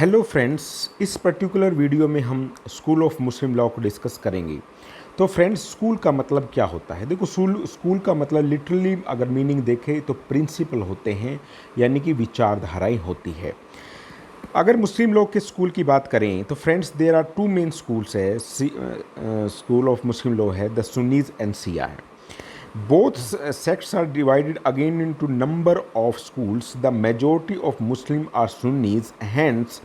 Hello friends, इस particular video में हम स्कूल ऑफ मुस्लिम लॉ को डिस्कस करेंगे। तो फ्रेंड्स, स्कूल का मतलब क्या होता है? देखो, स्कूल का मतलब लिटरली अगर मीनिंग देखें तो प्रिंसिपल होते हैं, यानी कि विचारधाराएं होती है। अगर मुस्लिम लोग के स्कूल की बात करें तो friends, there are two main schools है। स्कूल ऑफ मुस्लिम लॉ है द सुन्नीज एंड सिया है। Both sects are divided again into number of schools. The majority of Muslims are Sunnis. Hence,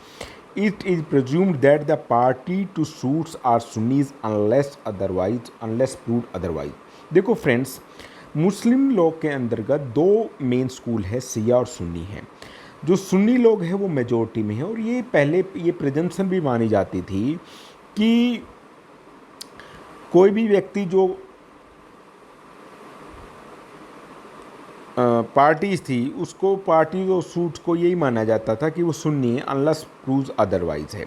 it is presumed that the party to suits are Sunnis unless proved otherwise. देखो friends, मुस्लिम लोग के अंतर्गत दो main school है, सिया और सुन्नी है। जो सुन्नी लोग हैं वो मेजोरिटी में है, और ये पहले ये प्रेजम्पशन भी मानी जाती थी कि कोई भी व्यक्ति जो पार्टीज थी, उसको पार्टी और सूट को यही माना जाता था कि वो सुन्नी है अनलेस प्रूव्स अदरवाइज है।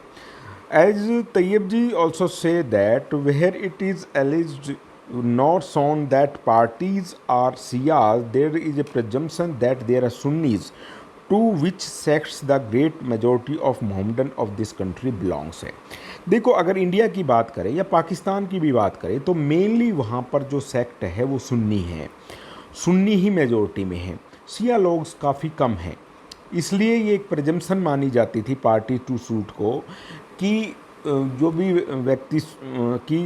As Tyab ji also says that where it is alleged not shown that parties are Shias, there is a presumption that there are Sunnis, to which sects the great majority of Mohammedan of this country belongs है। देखो, अगर India की बात करें या पाकिस्तान की भी बात करें तो मेनली वहाँ पर जो सेक्ट है वो सुन्नी है, सुन्नी ही मेजोरिटी में है, शिया लोग काफ़ी कम हैं। इसलिए ये एक प्रजम्पशन मानी जाती थी पार्टी टू सूट को कि जो भी व्यक्ति की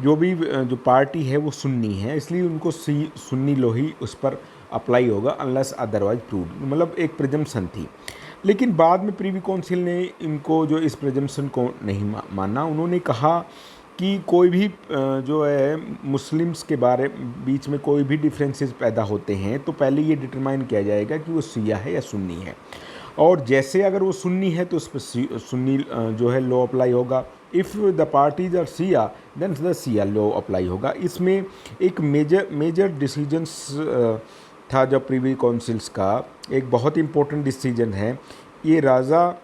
जो पार्टी है वो सुन्नी है, इसलिए उनको सुन्नी लो ही उस पर अप्लाई होगा अनलेस अदरवाइज प्रूव्ड, मतलब एक प्रजम्पशन थी। लेकिन बाद में प्रीवी काउंसिल ने इनको जो इस प्रजम्पशन को नहीं माना। उन्होंने कहा कि कोई भी जो है मुस्लिम्स के बारे बीच में कोई भी डिफरेंसेस पैदा होते हैं तो पहले ये डिटरमाइन किया जाएगा कि वो शिया है या सुन्नी है, और जैसे अगर वो सुन्नी है तो उस पर सुन्नी जो है लॉ अप्लाई होगा। If the parties are Shia then the Shia law apply होगा। इसमें एक मेजर डिसीजंस था जब प्रीवी काउंसिल्स का, एक बहुत इंपॉर्टेंट डिसीजन है ये राजा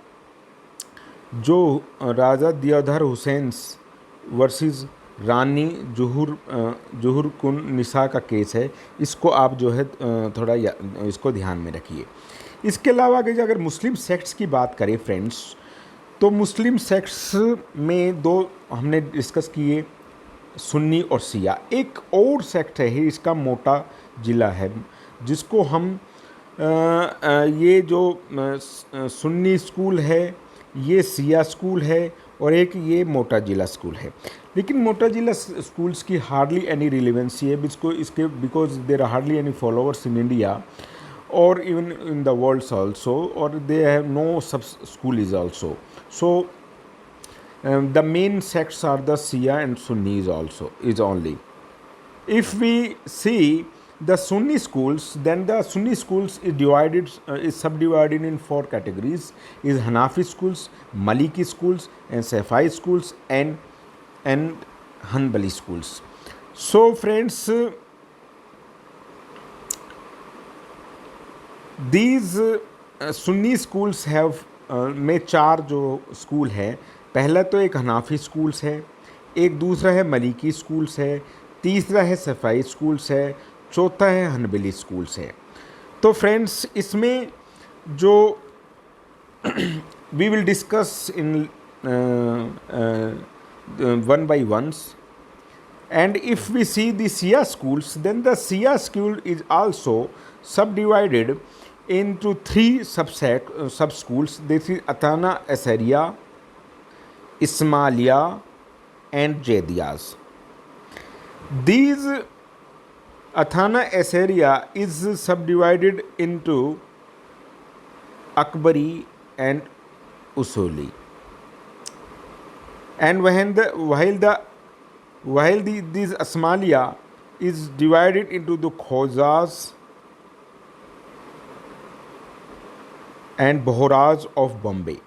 दियोधर हुसैन वर्सेस रानी जुहुर कुन निसा का केस है। इसको आप जो है थोड़ा इसको ध्यान में रखिए। इसके अलावा अगर मुस्लिम सेक्ट्स की बात करें फ्रेंड्स, तो मुस्लिम सेक्ट्स में दो हमने डिस्कस किए, सुन्नी और शिया। एक और सेक्ट है, इसका मोटा जिला है, जिसको हम ये जो सुन्नी स्कूल है ये शिया स्कूल है, और एक ये मोटा जिला स्कूल है। लेकिन मोटा जिला स्कूल्स की हार्डली एनी रिलेवेंसी है इसके because there are hardly any followers in India और even in the world also, और they have no sub school is also. So the main sects are the Shia and Sunni is only. If we see the Sunni schools, then the Sunni schools is subdivided in four categories: is Hanafi schools, Maliki schools, and Safai schools, and Hanbali schools. So friends, these Sunni schools have में चार जो school है, पहला तो एक Hanafi schools है, एक दूसरा है मलिकी स्कूल्स है, तीसरा है सफ़ाई स्कूल्स है, चौथा है हनबली स्कूल्स है। तो फ्रेंड्स, इसमें जो we will discuss in one by ones, and if we see the Shia schools, then the Shia school is also subdivided into three sub schools. This is Athana Asariya, Ismailia, and Jaidiyas. These Athana Asariya is subdivided into Akbari and Usuli, and while this Ismailia is divided into the Khozas and Bohras of Bombay,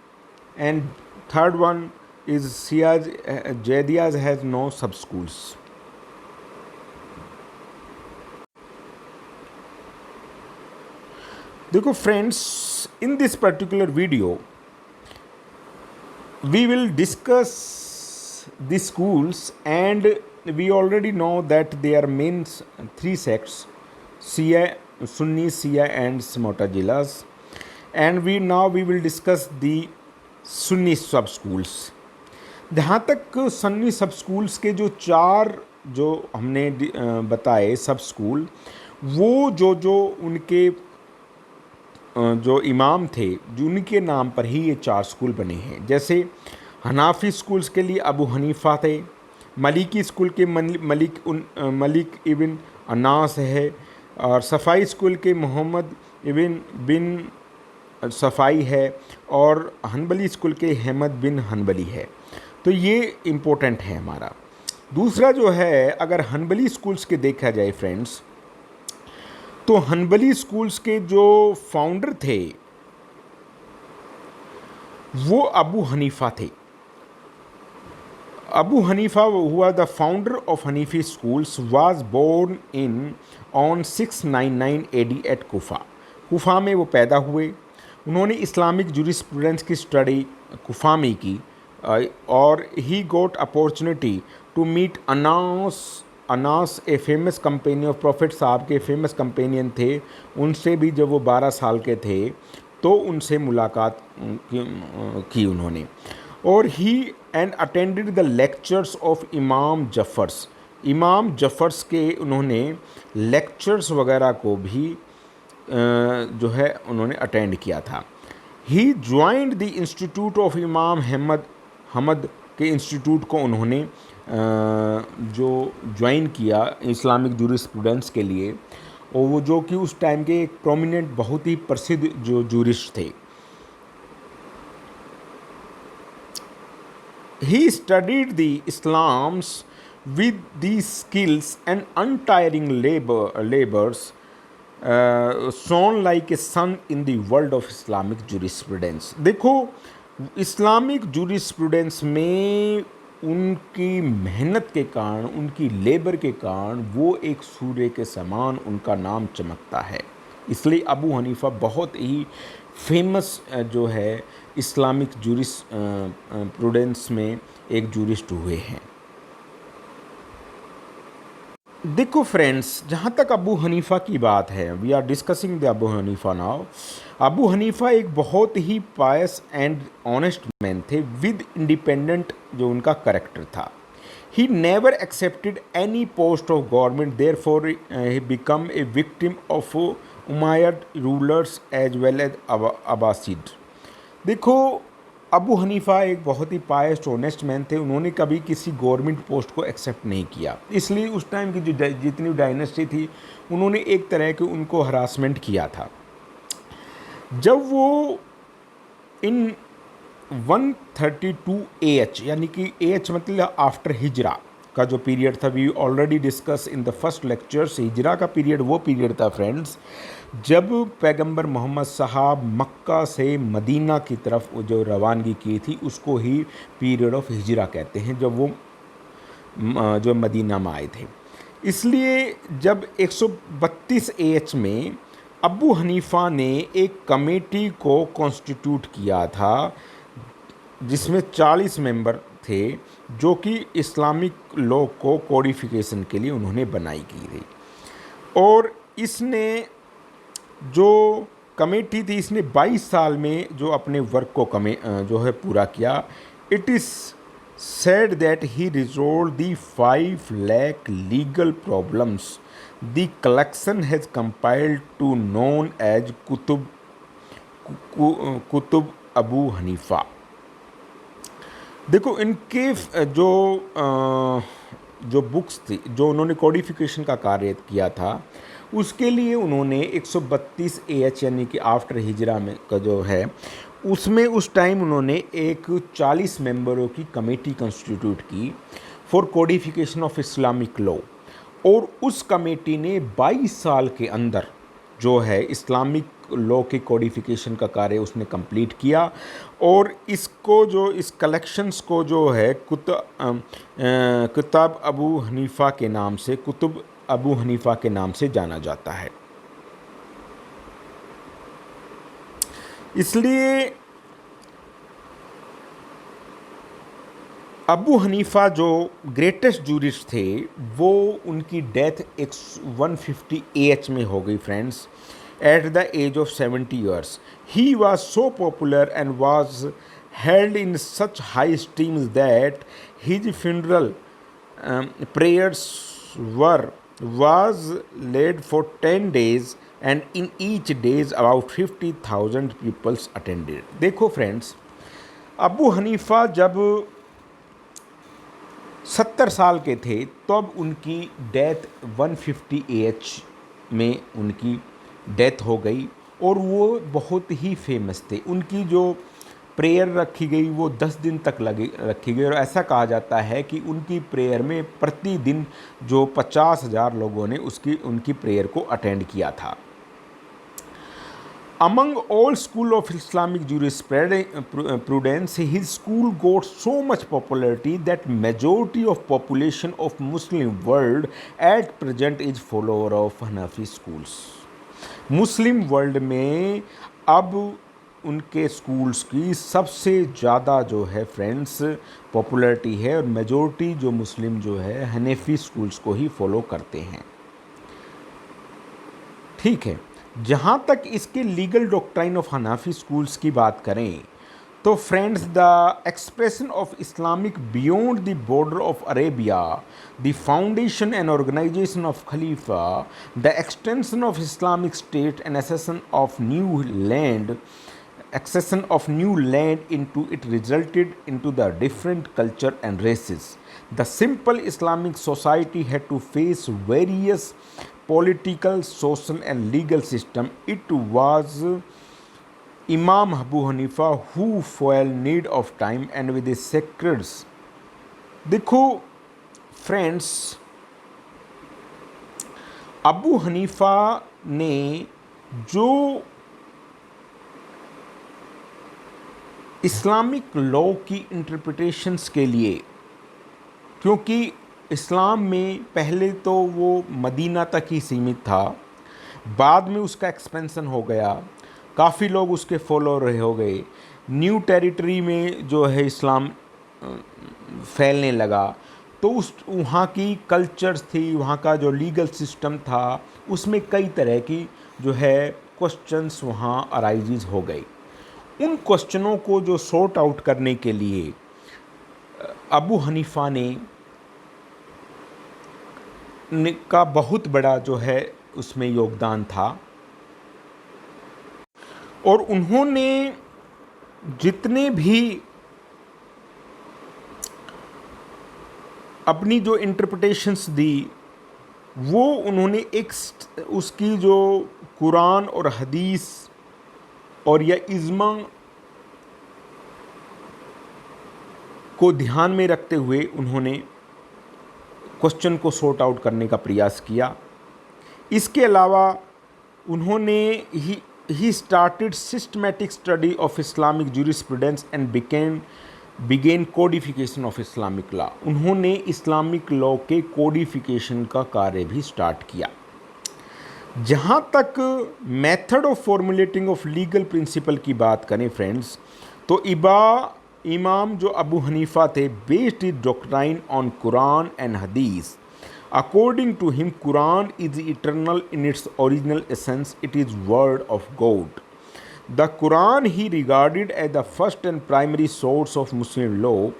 and third one is Shias. Jaidiyas has no sub schools. देखो friends, in this particular video we will discuss the schools, and we already know that there are main three sects: Shia, Sunni, Shia, and Motazilas. And we will discuss the Sunni सब schools. जहाँ तक सन्नी सब schools के जो चार जो हमने बताए सब स्कूल, वो जो उनके जो इमाम थे, जो उनके नाम पर ही ये चार स्कूल बने हैं। जैसे हनाफी स्कूल्स के लिए अबू हनीफ़ा थे, मलिकी स्कूल के मलिक इबिन अनास है, और सफ़ाई स्कूल के मोहम्मद इबिन बिन सफ़ाई है, और हनबली स्कूल के अहमद बिन हनबली है। तो ये इम्पोर्टेंट है हमारा। दूसरा जो है, अगर हनबली स्कूल्स के देखा जाए फ्रेंड्स, तो हनबली स्कूल्स के जो फाउंडर थे वो अबू हनीफ़ा थे। अबू हनीफ़ा हुआ the founder of Hanafi schools, was born in on 699 AD at Kufa. Kufa में वो पैदा हुए। उन्होंने इस्लामिक जूरिस्प्रूडेंस की स्टडी कुफा में की, और he got opportunity to meet Anas a famous companion of prophet sahab के फेमस कंपेनियन थे। उनसे भी जब वो 12 साल के थे तो उनसे मुलाकात की उन्होंने। और he and attended the lectures of imam Jafar's. इमाम जफ़र्स के उन्होंने लेक्चर्स वगैरह को भी जो है उन्होंने अटेंड किया था। He joined the institute of इमाम हमद के इंस्टीट्यूट को उन्होंने जो ज्वाइन किया इस्लामिक जूरिस्प्रूडेंस के लिए, और वो जो कि उस टाइम के एक प्रोमिनेंट बहुत ही प्रसिद्ध जो जूरिस्ट थे। He studied the Islams with these skills and untiring labors, shone like a sun in the world of Islamic jurisprudence। देखो, इस्लामिक जूरिस्प्रूडेंस में उनकी मेहनत के कारण, उनकी लेबर के कारण वो एक सूर्य के समान उनका नाम चमकता है। इसलिए अबू हनीफ़ा बहुत ही फेमस जो है इस्लामिक जूरिस्प्रूडेंस में एक जूरिस्ट हुए हैं। देखो फ्रेंड्स, जहाँ तक अबू हनीफ़ा की बात है, we are discussing the Abu Hanifa now. Abu Hanifa एक बहुत ही पायस एंड ऑनेस्ट मैन थे, विद इंडिपेंडेंट जो उनका करेक्टर था। He never accepted any post of government, therefore he become a victim of Umayyad rulers as well as Abbasid. देखो, Abu Hanifa एक बहुत ही पायस्ट ऑनेस्ट मैन थे। उन्होंने कभी किसी गवर्नमेंट पोस्ट को एक्सेप्ट नहीं किया, इसलिए उस टाइम की जो जितनी डायनेस्टी थी, उन्होंने एक तरह के उनको हरासमेंट किया था। जब वो इन 132 AH, यानी कि AH मतलब आफ्टर हिजरा का जो पीरियड था, we already discuss in the first lectures. Hijra का पीरियड वो पीरियड था फ्रेंड्स जब पैगंबर मोहम्मद साहब मक्का से मदीना की तरफ जो रवानगी की थी, उसको ही पीरियड ऑफ हिजरा कहते हैं, जब वो जो मदीना में आए थे। इसलिए जब 132 AH में अबू हनीफ़ा ने एक कमेटी को कॉन्स्टिट्यूट किया था, जिसमें 40 मेंबर थे, जो कि इस्लामिक लॉ को कोडिफिकेशन के लिए उन्होंने बनाई की थी। और इसने जो कमेटी थी, इसने 22 साल में जो अपने वर्क को जो है पूरा किया। It is said that he resolved the 5 lakh legal problems the collection has compiled to known as Qutub Abu Hanifa. देखो, इनके जो बुक्स थी, जो उन्होंने कोडिफिकेशन का कार्य किया था, उसके लिए उन्होंने 132 AH यानी कि आफ्टर हिजरा में का जो है, उसमें उस टाइम उन्होंने एक 40 मेंबरों की कमेटी कंस्टिट्यूट की for codification of Islamic law. और उस कमेटी ने 22 साल के अंदर जो है इस्लामिक लॉ के कोडिफिकेशन का कार्य उसने कंप्लीट किया। और इसको जो इस कलेक्शंस को जो है किताब अबू हनीफ़ा के नाम से, कुतुब अबू हनीफ़ा के नाम से जाना जाता है। इसलिए अबू हनीफ़ा जो ग्रेटेस्ट जूरिस्ट थे, वो उनकी डेथ 150 AH में हो गई friends, at the age of 70 years। He was so popular and was held in such high esteem that his funeral prayers were was led for 10 days and in each days about 50,000 people attended. देखो friends, Abu Hanifa जब 70 साल के थे तब उनकी death 150 as में उनकी death हो गई और वो बहुत ही फेमस थे। उनकी जो प्रेयर रखी गई वो 10 दिन तक लगी रखी गई और ऐसा कहा जाता है कि उनकी प्रेयर में प्रतिदिन जो 50,000 लोगों ने उनकी प्रेयर को अटेंड किया था। Among all school of Islamic jurisprudence, his school got so much popularity that majority of population of Muslim world at present is follower of Hanafi schools. Muslim world में अब उनके स्कूल्स की सबसे ज़्यादा जो है फ्रेंड्स पॉपुलैरिटी है और मेजॉरिटी जो मुस्लिम जो है हनीफी स्कूल्स को ही फॉलो करते हैं। ठीक है, जहाँ तक इसके legal doctrine of Hanafi schools की बात करें तो friends the expression of Islamic beyond the border of Arabia, the foundation and organisation of khalifa, the extension of Islamic state and accession of new land into it resulted into the different culture and races. The simple Islamic society had to face various political, social and legal system. It was Imam Abu Hanifa who felt need of time and with his secrets. देखो friends, Abu Hanifa ने जो Islamic law की interpretations के लिए, क्योंकि इस्लाम में पहले तो वो मदीना तक ही सीमित था, बाद में उसका एक्सपेंसन हो गया, काफ़ी लोग उसके फॉलोअर हो गए, न्यू टेरिटरी में जो है इस्लाम फैलने लगा, तो उस वहाँ की कल्चर्स थी, वहाँ का जो लीगल सिस्टम था उसमें कई तरह की जो है क्वेश्चंस वहाँ अराइजेज हो गई। उन क्वेश्चनों को जो सॉर्ट आउट करने के लिए अबू हनीफा ने का बहुत बड़ा जो है उसमें योगदान था और उन्होंने जितने भी अपनी जो इंटरप्रिटेशंस दी वो उन्होंने एक उसकी जो कुरान और हदीस और या इज्मा को ध्यान में रखते हुए उन्होंने क्वेश्चन को सॉर्ट आउट करने का प्रयास किया। इसके अलावा उन्होंने he started systematic study of Islamic jurisprudence and began codification of Islamic law. उन्होंने इस्लामिक लॉ के कोडिफिकेशन का कार्य भी स्टार्ट किया। जहाँ तक method of formulating of legal principle की बात करें फ्रेंड्स, तो इमाम जो अबू हनीफा थे based is doctrine on Quran and Hadith. According to him Quran is eternal in its original essence, it is word of God. The Quran he regarded as the first and primary source of Muslim law.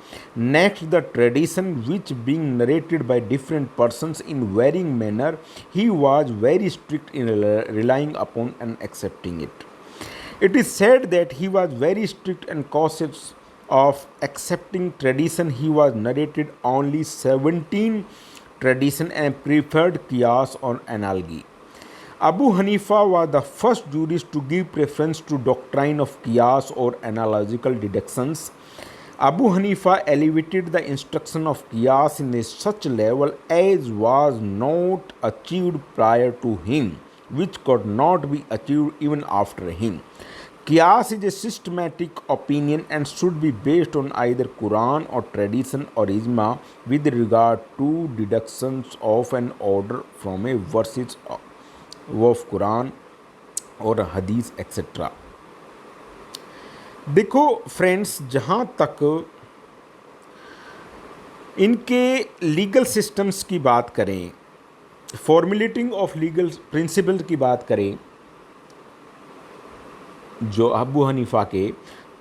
Next, the tradition which being narrated by different persons in varying manner, he was very strict in relying upon and accepting it. It is said that he was very strict and cautious of accepting tradition. He was narrated only 17 tradition and preferred qiyas or analogy. Abu Hanifa was the first jurist to give preference to doctrine of qiyas or analogical deductions. Abu Hanifa elevated the instruction of qiyas in a such level as was not achieved prior to him, which could not be achieved even after him. Qiyas is a systematic opinion and should be based on either Quran or tradition or ijma with regard to deductions of an order from a verses of Quran और हदीस etcetera. देखो friends, जहाँ तक इनके legal systems की बात करें, formulating of legal principle की बात करें जो अबू हनीफा के,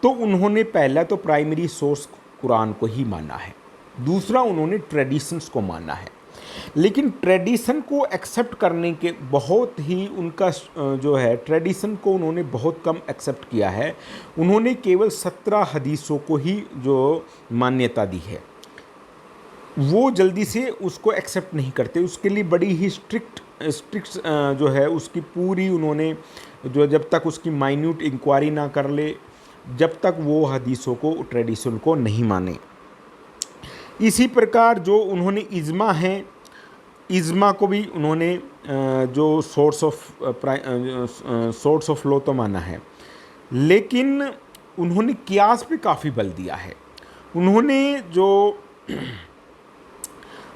तो उन्होंने पहला तो प्राइमरी सोर्स कुरान को ही माना है, दूसरा उन्होंने ट्रेडिशंस को माना है। लेकिन ट्रेडिशन को एक्सेप्ट करने के बहुत ही उनका जो है ट्रेडिशन को उन्होंने बहुत कम एक्सेप्ट किया है। उन्होंने केवल 17 हदीसों को ही जो मान्यता दी है, वो जल्दी से उसको एक्सेप्ट नहीं करते। उसके लिए बड़ी ही स्ट्रिक्ट जो है उसकी पूरी उन्होंने जो जब तक उसकी माइन्यूट इंक्वायरी ना कर ले, जब तक वो हदीसों को ट्रेडिशन को नहीं माने। इसी प्रकार जो उन्होंने इज्मा है, इज्मा को भी उन्होंने जो सोर्स ऑफ लॉ तो माना है, लेकिन उन्होंने कियास पे काफ़ी बल दिया है। उन्होंने जो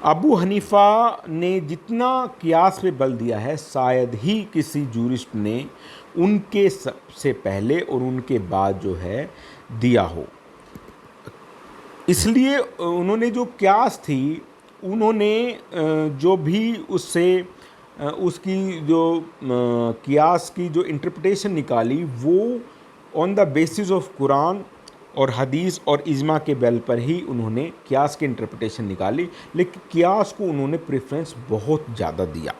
अबू हनीफ़ा ने जितना कियास पे बल दिया है, शायद ही किसी जूरिस्ट ने उनके सबसे पहले और उनके बाद जो है दिया हो। इसलिए उन्होंने जो कियास थी, उन्होंने जो भी उससे उसकी जो कियास की जो इंटरप्रिटेशन निकाली, वो on the basis of Quran और हदीस और इज्मा के बल पर ही उन्होंने कियास की इंटरप्रिटेशन निकाली। लेकिन कियास को उन्होंने प्रेफरेंस बहुत ज़्यादा दिया।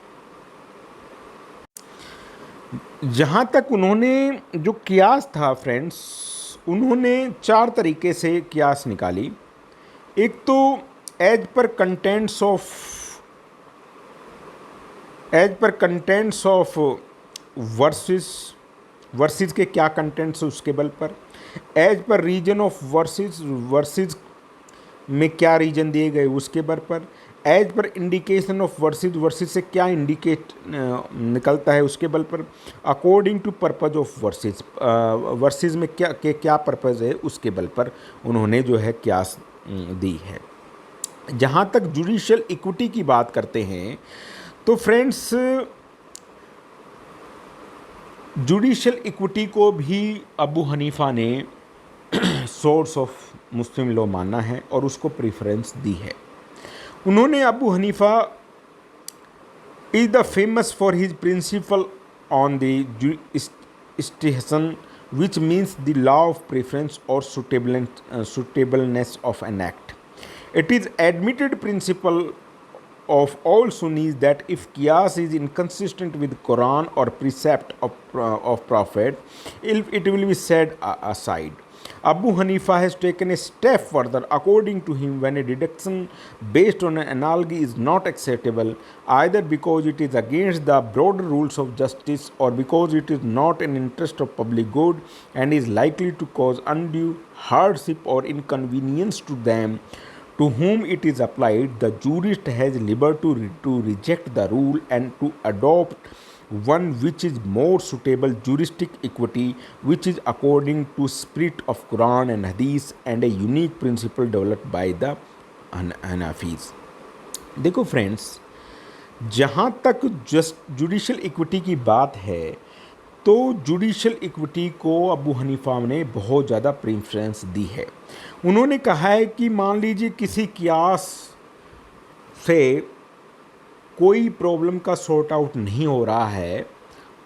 जहाँ तक उन्होंने जो कियास था फ्रेंड्स, उन्होंने 4 तरीके से कियास निकाली। एक तो as per contents of versus के क्या कंटेंट्स उसके बल पर, as per reason of verses में क्या रीजन दिए गए उसके बल पर, as per indication of versus से क्या इंडिकेट निकलता है उसके बल पर, according to purpose of verses में क्या पर्पज़ है उसके बल पर उन्होंने जो है कियास दी है। जहाँ तक जुडिशियल इक्विटी की बात करते हैं तो फ्रेंड्स, जुडिशियल इक्विटी को भी अबू हनीफ़ा ने सोर्स ऑफ मुस्लिम लॉ माना है और उसको प्रेफरेंस दी है। उन्होंने Abu Hanifa is the famous for his principle on the istihsan, which means the law of preference or suitableness of an act. It is admitted principle of all Sunnis that if qiyas is inconsistent with Quran or precept of Prophet, it will be set aside. Abu Hanifa has taken a step further. According to him, when a deduction based on an analogy is not acceptable, either because it is against the broader rules of justice or because it is not in interest of public good and is likely to cause undue hardship or inconvenience to them to whom it is applied, the jurist has liberty to reject the rule and to adopt one which is more suitable. Juristic equity, which is according to spirit of Quran and Hadith and a unique principle developed by the Hanafis. देखो friends, जहाँ तक judicial equity की बात है, तो judicial equity को Abu Hanifa ने बहुत ज़्यादा प्रेफरेंस दी है। उन्होंने कहा है कि मान लीजिए किसी कियास से कोई प्रॉब्लम का सॉर्ट आउट नहीं हो रहा है,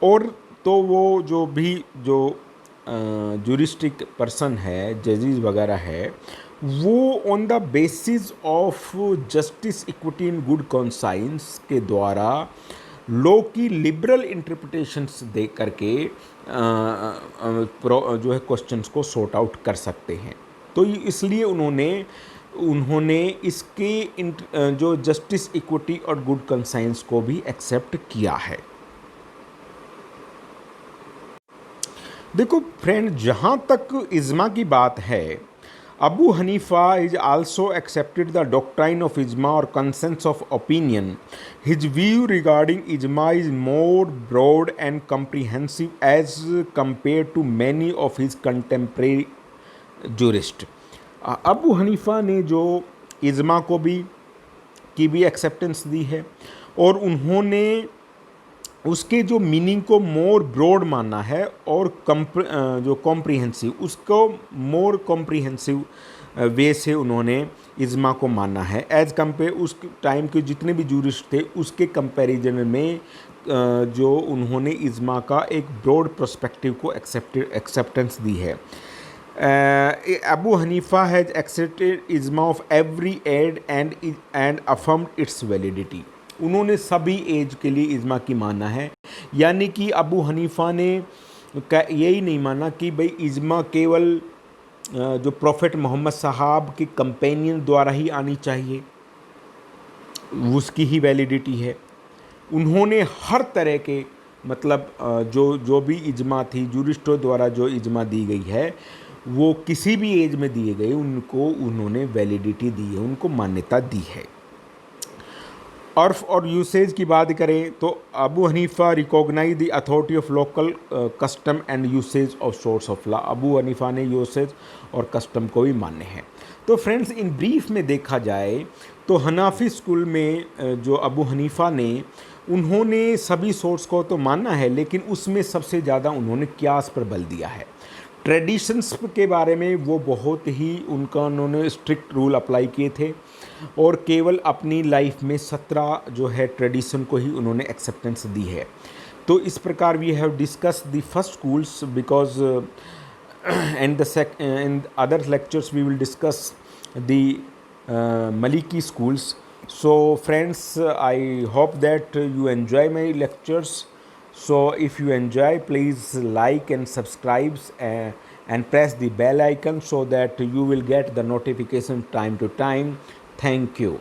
और तो वो जो भी जो जुरिस्टिक पर्सन है, जजेस वगैरह है, वो on the basis of justice, equity and good conscience के द्वारा लॉ की लिबरल इंटरप्रिटेशंस दे करके जो है क्वेश्चंस को सॉर्ट आउट कर सकते हैं। तो इसलिए उन्होंने इसके जो जस्टिस, इक्विटी और गुड कंसाइंस को भी एक्सेप्ट किया है। देखो फ्रेंड, जहाँ तक इज्मा की बात है, Abu Hanifa is also accepted the doctrine of ijma और consensus of opinion. His view regarding ijma is more broad and comprehensive as compare to many of his contemporary jurist. Abu Hanifa ने जो इज्मा को की भी acceptance दी है, और उन्होंने उसके जो मीनिंग को मोर ब्रॉड माना है, और जो कॉम्प्रीहेंसिव उसको मोर कॉम्प्रीहेंसिव वे से उन्होंने इज्मा को माना है एज कंपेयर उस टाइम के जितने भी जूरिस्ट थे उसके कंपैरिजन में. जो उन्होंने इज्मा का एक ब्रॉड पर्सपेक्टिव को एक्सेप्टेंस दी है. Abu Hanifa has accepted ijma of every age and affirmed its validity. उन्होंने सभी एज के लिए इज्मा की माना है, यानी कि अबू हनीफा ने यही नहीं माना कि भाई इज्मा केवल जो प्रॉफिट मोहम्मद साहब के कंपेनियन द्वारा ही आनी चाहिए, उसकी ही वैलिडिटी है। उन्होंने हर तरह के मतलब जो भी इज्मा थी, जूरिस्टों द्वारा जो इज्मा दी गई है, वो किसी भी एज में दिए गए उनको उन्होंने वैलिडिटी दी है, उनको मान्यता दी है। अर्फ और यूसेज की बात करें तो Abu Hanifa recognise the authority of local custom and usage of source of law. Abu Hanifa ने यूसेज और कस्टम को भी माने हैं। तो फ्रेंड्स, इन ब्रीफ में देखा जाए तो हनाफी स्कूल में जो अबू हनीफा ने, उन्होंने सभी सोर्स को तो माना है, लेकिन उसमें सबसे ज़्यादा उन्होंने क्यास पर बल दिया है। ट्रेडिशंस के बारे में वो बहुत ही उन्होंने स्ट्रिक्ट रूल अप्लाई किए थे और केवल अपनी लाइफ में 17 जो है ट्रेडिशन को ही उन्होंने एक्सेप्टेंस दी है। तो इस प्रकार we have discuss the first schools because in other lectures we will discuss the Maliki schools. So friends, I hope that you enjoy my lectures. So if you enjoy, please like and subscribe and press the bell icon so that you will get the notification time to time. Thank you.